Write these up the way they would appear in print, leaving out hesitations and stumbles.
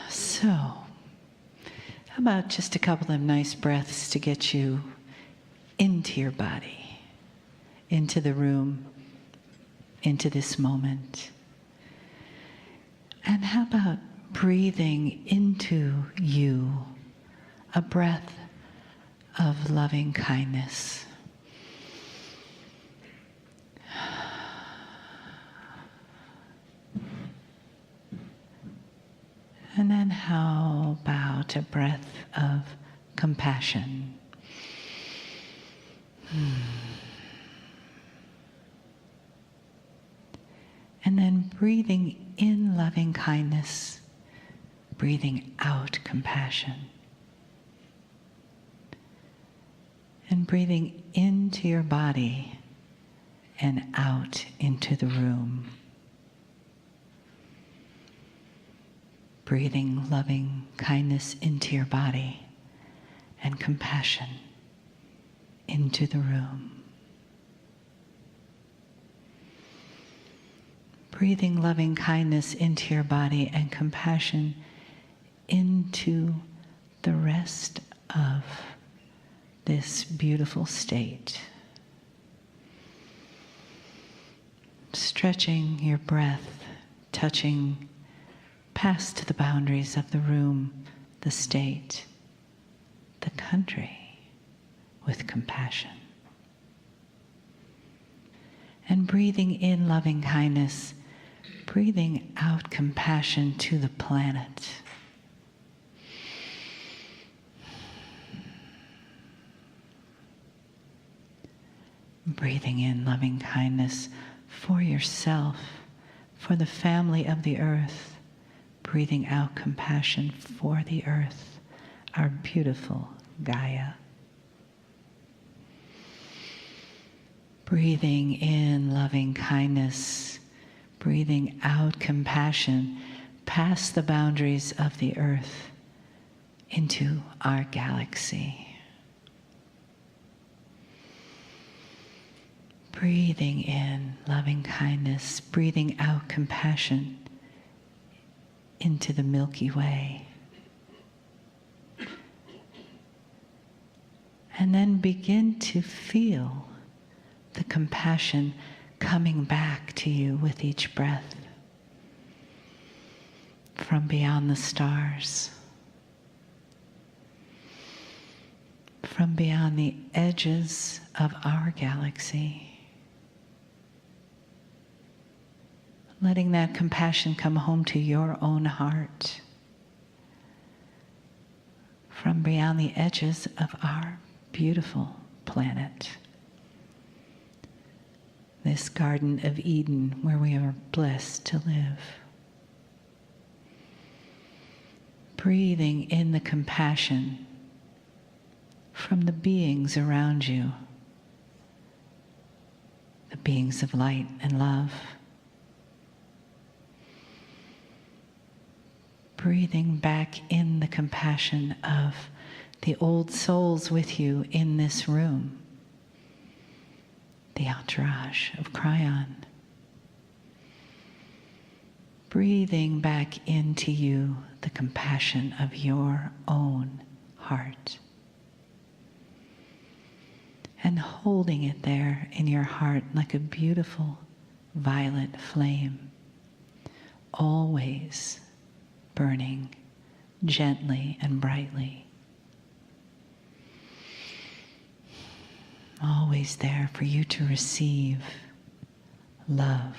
So, how about just a couple of nice breaths to get you into your body, into the room, into this moment. And how about breathing into you a breath of loving kindness. And then how about a breath of compassion? And then breathing in loving kindness, breathing out compassion. And breathing into your body and out into the room. Breathing loving kindness into your body and compassion into the room. Breathing loving kindness into your body and compassion into the rest of this beautiful state. Stretching your breath, touching past the boundaries of the room, the state, the country, with compassion. And breathing in loving kindness, breathing out compassion to the planet. Breathing in loving kindness for yourself, for the family of the earth. Breathing out compassion for the earth, our beautiful Gaia. Breathing in loving kindness, breathing out compassion past the boundaries of the earth into our galaxy. Breathing in loving kindness, breathing out compassion into the Milky Way. And then begin to feel the compassion coming back to you with each breath from beyond the stars, from beyond the edges of our galaxy. Letting that compassion come home to your own heart from beyond the edges of our beautiful planet. This Garden of Eden where we are blessed to live. Breathing in the compassion from the beings around you, the beings of light and love. Breathing back in the compassion of the old souls with you in this room, the entourage of Kryon. Breathing back into you the compassion of your own heart. And holding it there in your heart like a beautiful violet flame, always burning gently and brightly. Always there for you to receive love,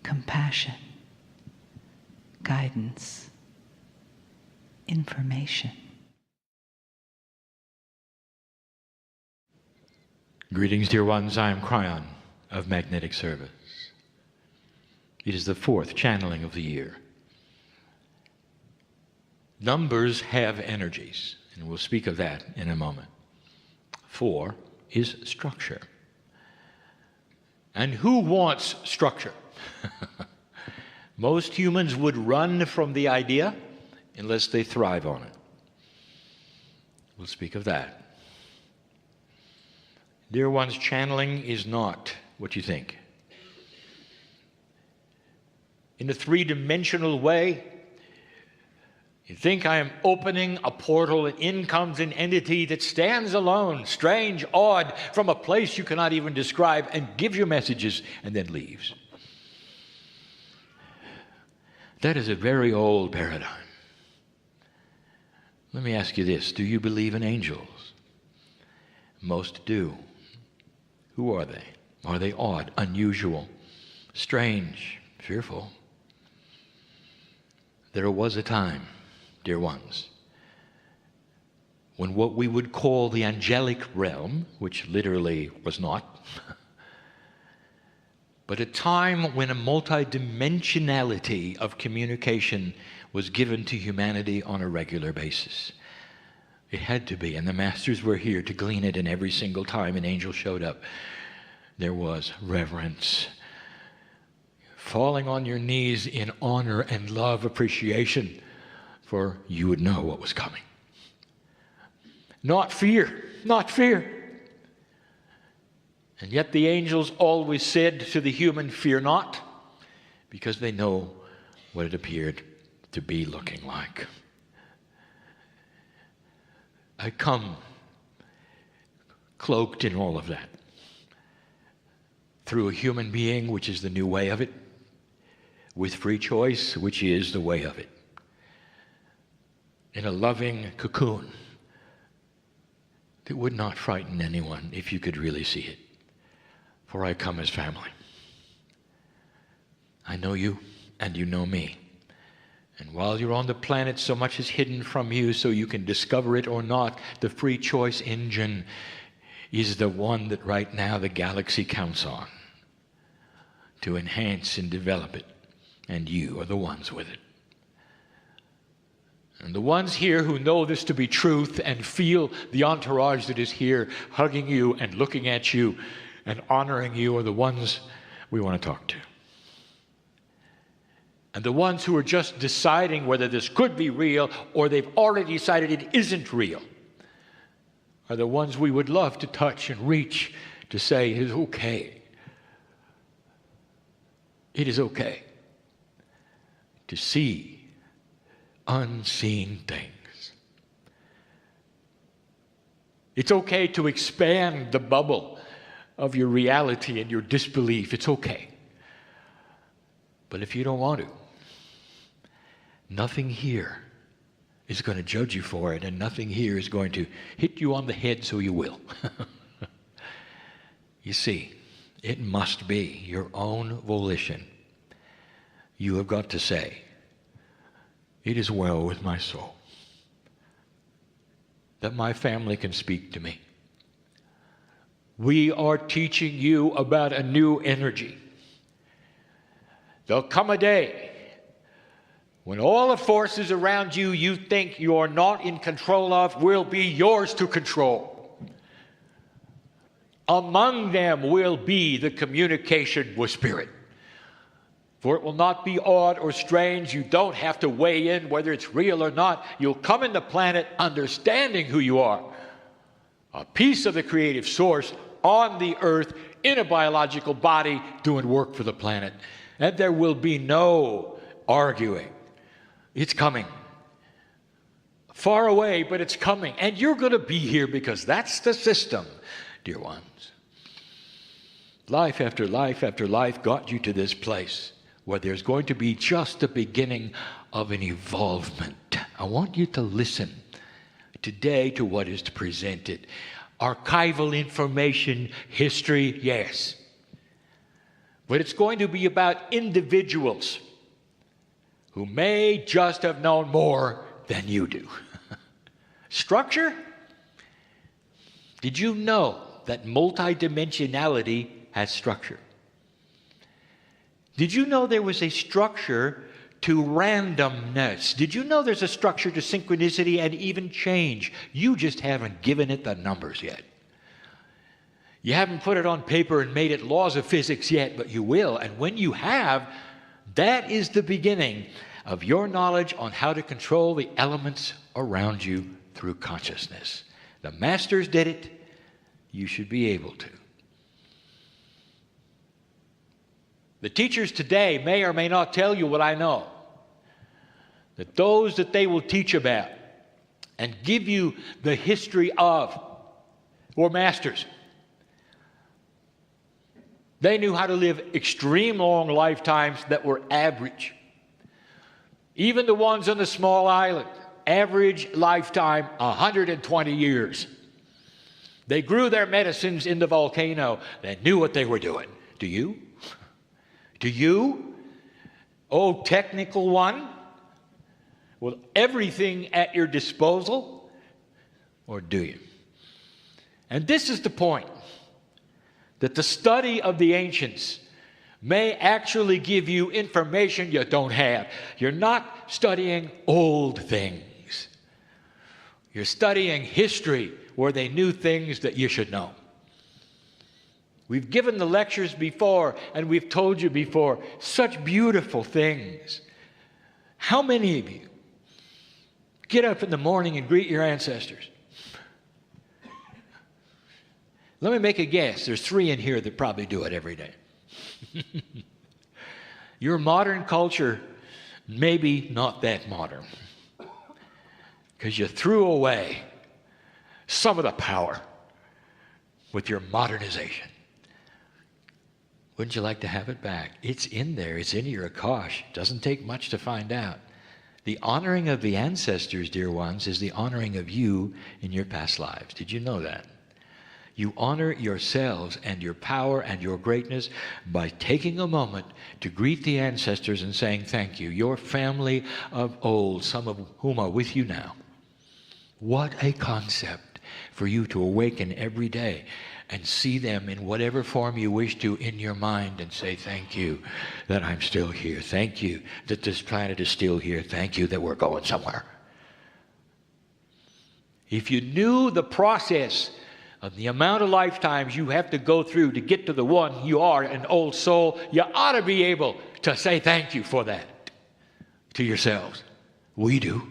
compassion, guidance, information. Greetings, dear ones. I am Kryon of Magnetic Service. It is the fourth channeling of the year. Numbers have energies, and we'll speak of that in a moment. 4 is structure. And who wants structure? Most humans would run from the idea unless they thrive on it. We'll speak of that. Dear ones, channeling is not what you think. in a three-dimensional way. You think I am opening a portal, and in comes an entity that stands alone, strange, odd, from a place you cannot even describe, and gives you messages and then leaves. That is a very old paradigm. Let me ask you this. Do you believe in angels? Most do. Who are they? Are they odd, unusual, strange, fearful? There was a time, dear ones, when what we would call the angelic realm, which literally was not, but a time when a multidimensionality of communication was given to humanity on a regular basis. It had to be, and the masters were here to glean it, and every single time an angel showed up, there was reverence, falling on your knees in honor and love, appreciation, for you would know what was coming. Not fear, not fear. And yet the angels always said to the human, fear not, because they know what it appeared to be looking like. I come cloaked in all of that through a human being, which is the new way of it, with free choice, which is the way of it, in a loving cocoon that would not frighten anyone if you could really see it. For I come as family. I know you, and you know me. And while you're on the planet, so much is hidden from you, so you can discover it or not. The free choice engine is the one that right now the galaxy counts on to enhance and develop it. And you are the ones with it. And the ones here who know this to be truth and feel the entourage that is here hugging you and looking at you and honoring you are the ones we want to talk to. And the ones who are just deciding whether this could be real or they've already decided it isn't real are the ones we would love to touch and reach to say it is okay. It is okay to see unseen things. It's okay to expand the bubble of your reality and your disbelief. It's okay. But if you don't want to, nothing here is going to judge you for it, and nothing here is going to hit you on the head so you will. You see, it must be your own volition. You have got to say, it is well with my soul that my family can speak to me. We are teaching you about a new energy. There'll come a day when all the forces around you you think you are not in control of will be yours to control. Among them will be the communication with spirit. For it will not be odd or strange. You don't have to weigh in whether it's real or not. You'll come in the planet understanding who you are. A piece of the creative source on the earth in a biological body doing work for the planet. And there will be no arguing. It's coming. Far away, but it's coming. And you're going to be here because that's the system, dear ones. Life after life after life got you to this place where there's going to be just the beginning of an evolvement. I want you to listen today to what is presented. Archival information, history, yes. But it's going to be about individuals who may just have known more than you do. Structure? Did you know that multidimensionality has structure? Did you know there was a structure to randomness? Did you know there's a structure to synchronicity and even change? You just haven't given it the numbers yet. You haven't put it on paper and made it laws of physics yet, but you will. And when you have, that is the beginning of your knowledge on how to control the elements around you through consciousness. The masters did it. You should be able to. The teachers today may or may not tell you what I know. That those that they will teach about and give you the history of were masters. They knew how to live extreme long lifetimes that were average. Even the ones on the small island, average lifetime 120 years. They grew their medicines in the volcano. They knew what they were doing. Do you? Do you? Oh, technical one? With everything at your disposal? Or do you? And this is the point. That the study of the ancients may actually give you information you don't have. You're not studying old things. You're studying history where they knew things that you should know. We've given the lectures before, and we've told you before, such beautiful things. How many of you get up in the morning and greet your ancestors? Let me make a guess. There's 3 in here that probably do it every day. Your modern culture, maybe not that modern, because you threw away some of the power with your modernization. Wouldn't you like to have it back? It's in there. It's in your Akash. It doesn't take much to find out. The honoring of the ancestors, dear ones, is the honoring of you in your past lives. Did you know that? You honor yourselves and your power and your greatness by taking a moment to greet the ancestors and saying thank you. Your family of old, some of whom are with you now. What a concept for you to awaken every day and see them in whatever form you wish to in your mind and say thank you that I'm still here. Thank you that this planet is still here. Thank you that we're going somewhere. If you knew the process of the amount of lifetimes you have to go through to get to the one you are, an old soul, you ought to be able to say thank you for that to yourselves. We do.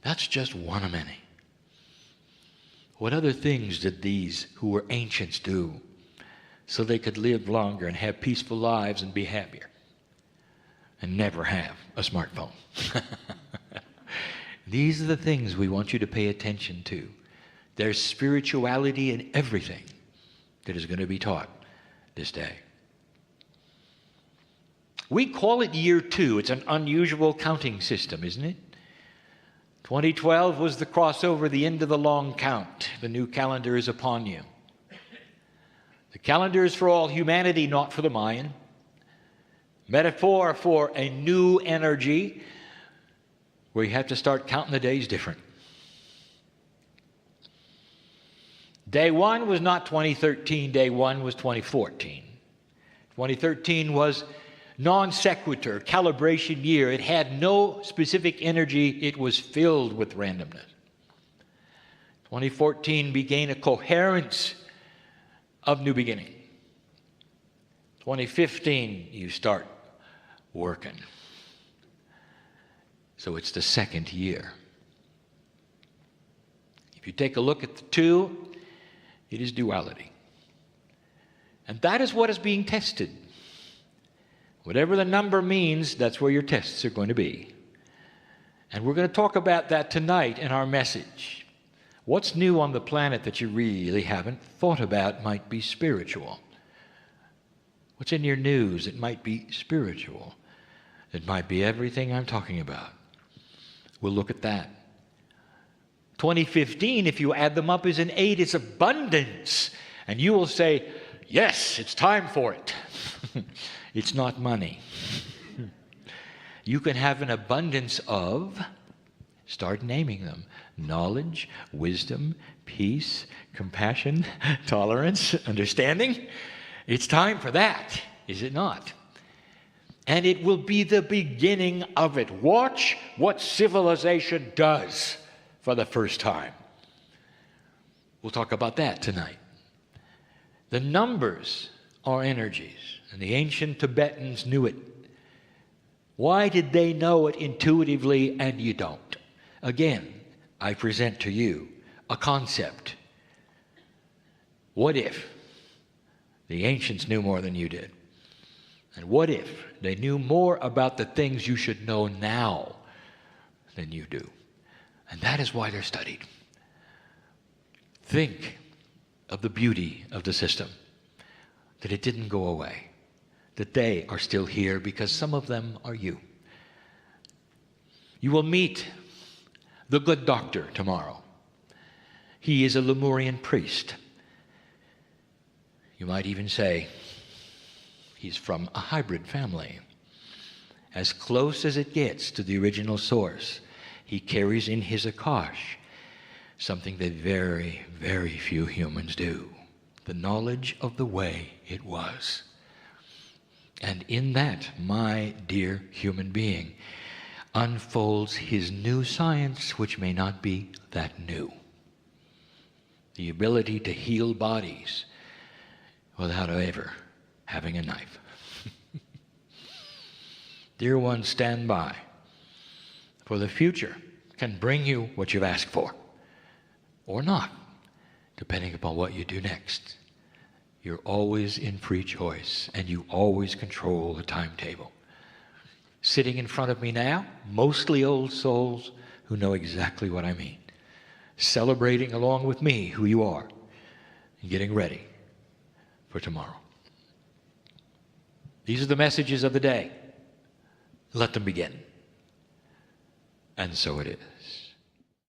That's just one of many. What other things did these who were ancients do so they could live longer and have peaceful lives and be happier and never have a smartphone? These are the things we want you to pay attention to. There's spirituality in everything that is going to be taught this day. We call it year 2. It's an unusual counting system, isn't it? 2012 was the crossover, the end of the long count. The new calendar is upon you. The calendar is for all humanity, not for the Mayan. Metaphor for a new energy where you have to start counting the days different. Day 1 was not 2013, day 1 was 2014. 2013 was non sequitur, calibration year. It had no specific energy, it was filled with randomness. 2014 began a coherence of new beginning. 2015, you start working. So it's the second year. If you take a look at the 2, it is duality. And that is what is being tested. Whatever the number means, that's where your tests are going to be. And we're going to talk about that tonight in our message. What's new on the planet that you really haven't thought about might be spiritual. What's in your news? It might be spiritual. It might be everything I'm talking about. We'll look at that. 2015, if you add them up, is an 8. It's abundance. And you will say, yes, it's time for it. It's not money. You can have an abundance of, start naming them, knowledge, wisdom, peace, compassion, tolerance, understanding. It's time for that, is it not? And it will be the beginning of it. Watch what civilization does for the first time. We'll talk about that tonight. The numbers are energies, and the ancient Tibetans knew it. Why did they know it intuitively and you don't? Again, I present to you a concept. What if the ancients knew more than you did? And what if they knew more about the things you should know now than you do? And that is why they're studied. Think of the beauty of the system, that it didn't go away, that they are still here because some of them are you. You will meet the good doctor tomorrow. He is a Lemurian priest. You might even say he's from a hybrid family. As close as it gets to the original source, he carries in his Akash something that very, very few humans do. The knowledge of the way it was. And in that, my dear human being unfolds his new science, which may not be that new. The ability to heal bodies without ever having a knife. Dear ones, stand by, for the future can bring you what you've asked for, or not, depending upon what you do next. You're always in free choice, and you always control the timetable. Sitting in front of me now, mostly old souls who know exactly what I mean, celebrating along with me who you are, and getting ready for tomorrow. These are the messages of the day. Let them begin. And so it is.